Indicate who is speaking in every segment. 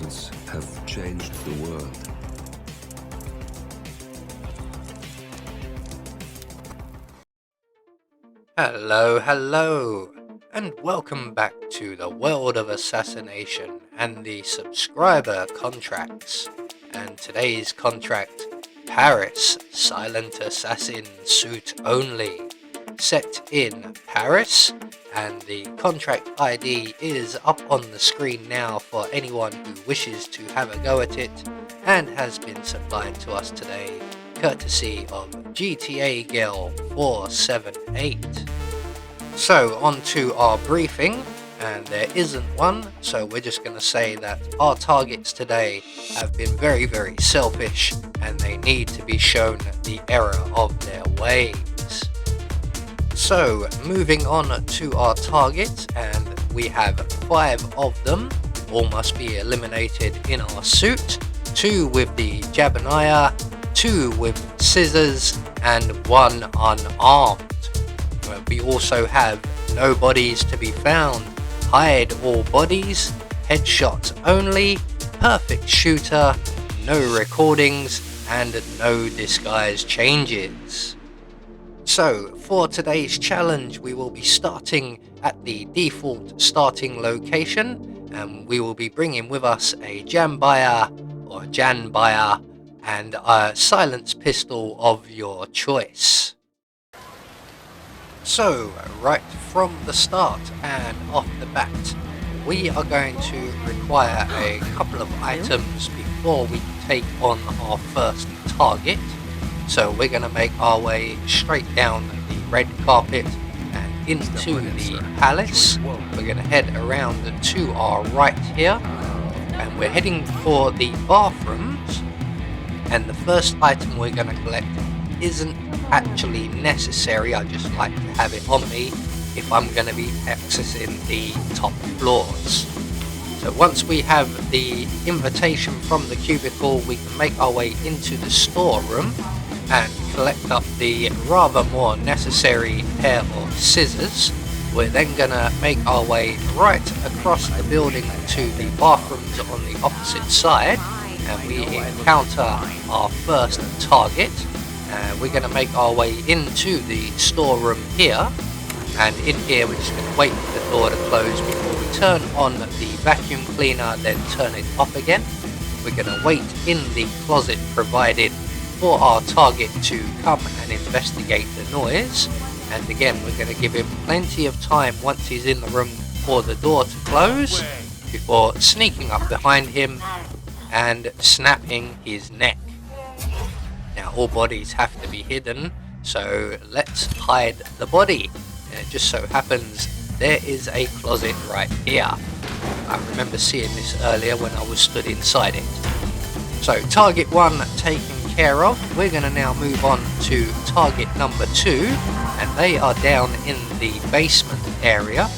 Speaker 1: inventions have changed the world.
Speaker 2: Hello, and welcome back to the world of assassination and the subscriber contracts. And today's contract, Paris, Silent Assassin Suit Only. Set in Paris, and the contract ID is up on the screen now for anyone who wishes to have a go at it, and has been supplied to us today courtesy of GTA Girl 478. So on to our briefing, and there isn't one, so we're just going to say that our targets today have been very selfish, and they need to be shown the error of their ways. So moving on to our targets, and we have 5 of them. All must be eliminated in our suit. 2 with the Jabaniah, 2 with scissors, and 1 unarmed. We also have no bodies to be found, hide all bodies, headshots only, perfect shooter, no recordings, and no disguise changes. So for today's challenge, we will be starting at the default starting location, and we will be bringing with us a Jambaya or Janbaya and a silence pistol of your choice. So right from the start and off the bat, we are going to require a couple of items before we take on our first target. So we're going to make our way straight down the red carpet and into the palace. We're going to head around to our right here, and we're heading for the bathrooms. And the first item we're going to collect isn't actually necessary. I just like to have it on me if I'm going to be accessing the top floors. So once we have the invitation from the cubicle, we can make our way into the storeroom and collect up the rather more necessary pair of scissors. We're then going to make our way right across the building to the bathrooms on the opposite side, and we encounter our first target. We're going to make our way into the storeroom here, and in here we're just going to wait for the door to close before we turn on the vacuum cleaner, then turn it off again. We're going to wait in the closet provided for our target to come and investigate the noise, and again we're going to give him plenty of time once he's in the room for the door to close before sneaking up behind him and snapping his neck. Now all bodies have to be hidden, so let's hide the body. And it just so happens there is a closet right here. I remember seeing this earlier when I was stood inside it. So target 1 taken care of. We're going to now move on to target number 2, and they are down in the basement area,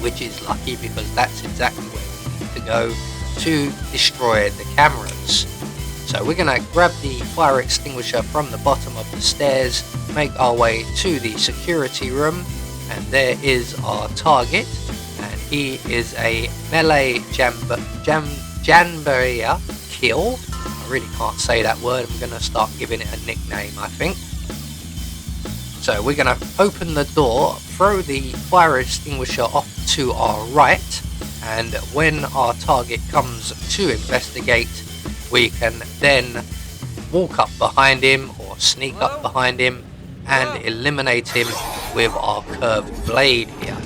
Speaker 2: which is lucky because that's exactly where we need to go to destroy the cameras. So we're going to grab the fire extinguisher from the bottom of the stairs, make our way to the security room, and there is our target, and he is a melee Janbaya kill. I really can't say that word. I'm going to start giving it a nickname, I think. So we're going to open the door, throw the fire extinguisher off to our right, and when our target comes to investigate, we can then walk up behind him or sneak up behind him and eliminate him with our curved blade here.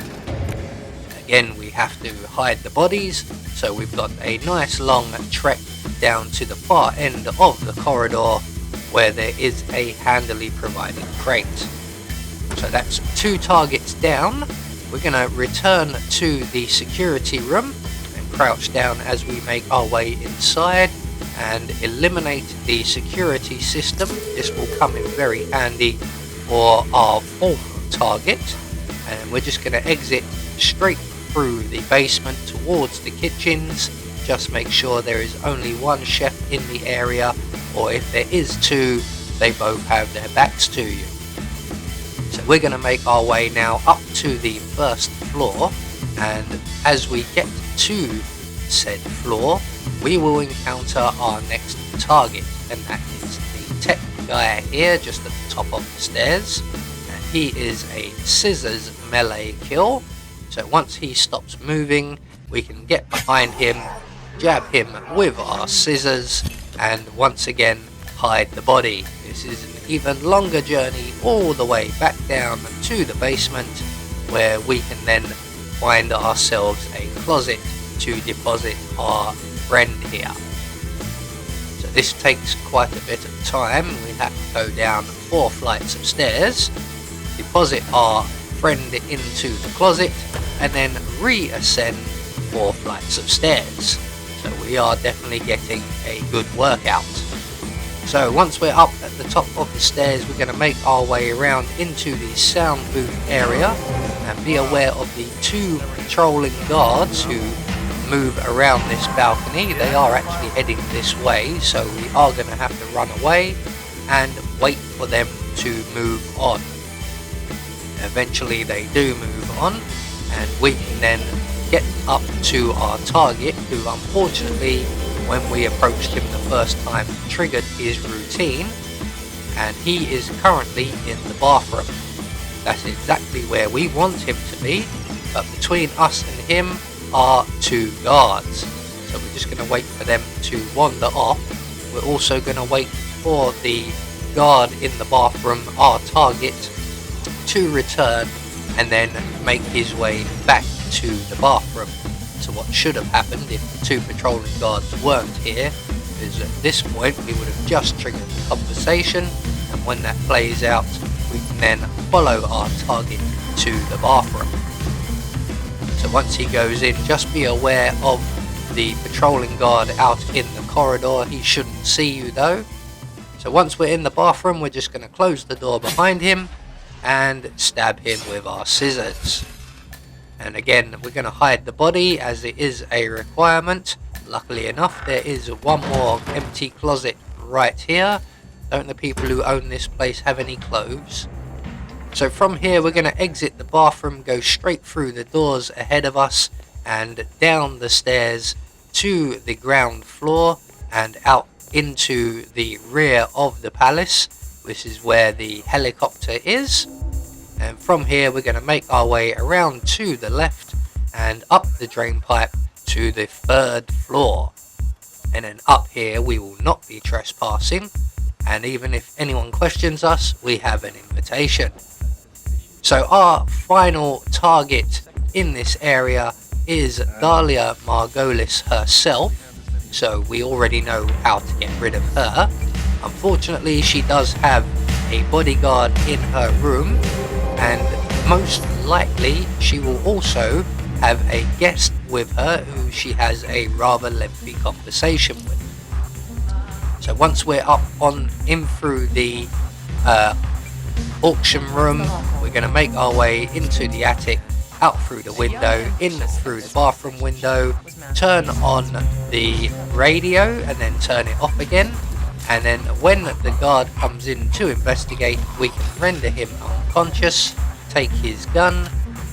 Speaker 2: Again, we have to hide the bodies, so we've got a nice long trek down to the far end of the corridor where there is a handily provided crate. So that's 2 targets down. We're going to return to the security room and crouch down as we make our way inside and eliminate the security system. This will come in very handy for our 4th target, and we're just going to exit straight through the basement towards the kitchens. Just make sure there is only 1 chef in the area, or if there is 2, they both have their backs to you. So we're going to make our way now up to the 1st floor, and as we get to said floor, we will encounter our next target, and that is the tech guy here just at the top of the stairs. And he is a scissors melee kill, so once he stops moving we can get behind him, jab him with our scissors, and once again hide the body. This is an even longer journey all the way back down to the basement, where we can then find ourselves a closet to deposit our friend here. So this takes quite a bit of time. We have to go down 4 flights of stairs, deposit our friend into the closet, and then reascend 4 flights of stairs. So we are definitely getting a good workout. So once we're up at the top of the stairs, we're going to make our way around into the sound booth area, and be aware of the 2 patrolling guards who move around this balcony. They are actually heading this way, so we are going to have to run away and wait for them to move on. Eventually they do move on, and we can then get up to our target, who unfortunately when we approached him the first time triggered his routine, and he is currently in the bathroom. That's exactly where we want him to be, but between us and him are 2 guards, so we're just going to wait for them to wander off. We're also going to wait for the guard in the bathroom, our target, to return and then make his way back to the bathroom. So what should have happened if the 2 patrolling guards weren't here is at this point we would have just triggered the conversation, and when that plays out we can then follow our target to the bathroom. So once he goes in, just be aware of the patrolling guard out in the corridor. He shouldn't see you though. So once we're in the bathroom, we're just going to close the door behind him and stab him with our scissors. And again, we're going to hide the body as it is a requirement. Luckily enough, there is one more empty closet right here. Don't the people who own this place have any clothes? So from here we're going to exit the bathroom, go straight through the doors ahead of us and down the stairs to the ground floor and out into the rear of the palace. This is where the helicopter is. And from here we're going to make our way around to the left and up the drain pipe to the 3rd floor. And then up here we will not be trespassing, and even if anyone questions us, we have an invitation. So our final target in this area is Dahlia Margolis herself, so we already know how to get rid of her. Unfortunately, she does have a bodyguard in her room, and most likely she will also have a guest with her who she has a rather lengthy conversation with. So once we're up on in through the auction room, we're going to make our way into the attic, out through the window, in through the bathroom window, turn on the radio and then turn it off again, and then when the guard comes in to investigate, we can render him unconscious, take his gun,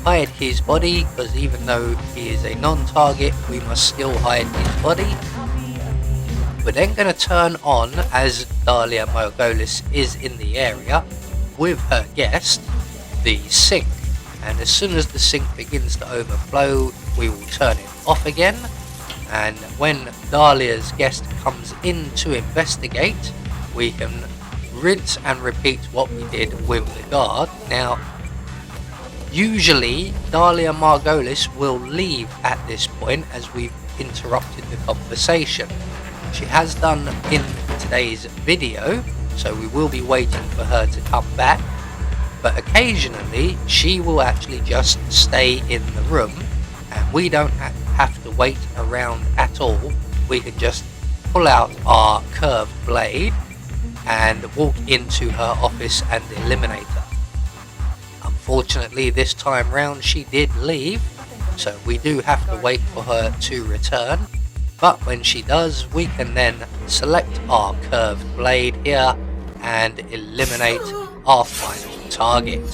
Speaker 2: hide his body, because even though he is a non-target, we must still hide his body. We're then going to turn on, as Dahlia Margolis is in the area with her guest, the sink, and as soon as the sink begins to overflow we will turn it off again, and when Dahlia's guest comes in to investigate we can rinse and repeat what we did with the guard. Now usually Dahlia Margolis will leave at this point as we've interrupted the conversation. She has done in today's video, so we will be waiting for her to come back, but occasionally she will actually just stay in the room and we don't have to wait around at all. We can just pull out our curved blade and walk into her office and eliminate her. Unfortunately this time round she did leave, so we do have to wait for her to return. But when she does, we can then select our curved blade here and eliminate our final target.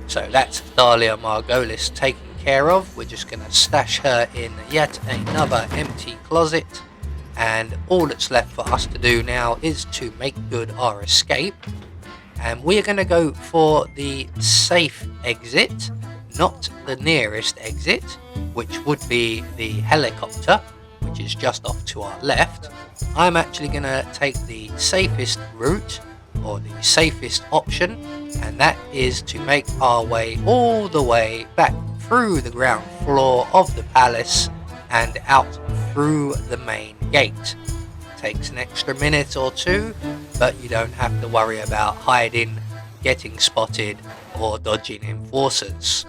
Speaker 2: So that's Dahlia Margolis taken care of. We're just going to stash her in yet another empty closet, and all that's left for us to do now is to make good our escape. And we're going to go for the safe exit, not the nearest exit, which would be the helicopter, which is just off to our left. I'm actually going to take the safest route, or the safest option, and that is to make our way all the way back through the ground floor of the palace and out through the main gate. Takes an extra minute or two, but you don't have to worry about hiding, getting spotted, or dodging enforcers.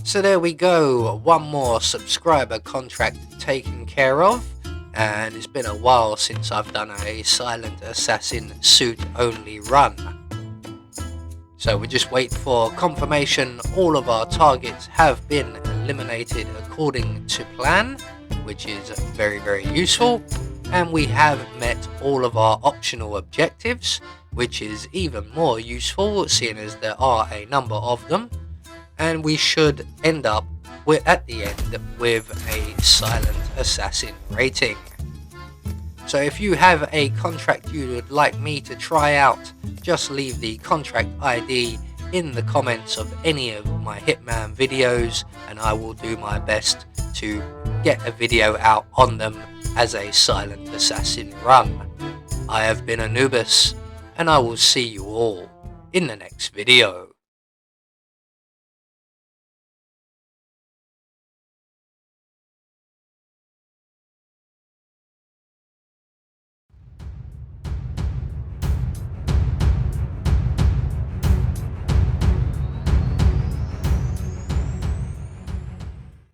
Speaker 2: So there we go, one more subscriber contract taken care of, and it's been a while since I've done a Silent Assassin suit only run. So we just wait for confirmation all of our targets have been eliminated according to plan, which is very, very useful. And we have met all of our optional objectives, which is even more useful seeing as there are a number of them. And we should end up at the end with a Silent Assassin rating. So if you have a contract you would like me to try out, just leave the contract ID in the comments of any of my Hitman videos, and I will do my best to get a video out on them as a Silent Assassin run. I have been Anubis, and I will see you all in the next video.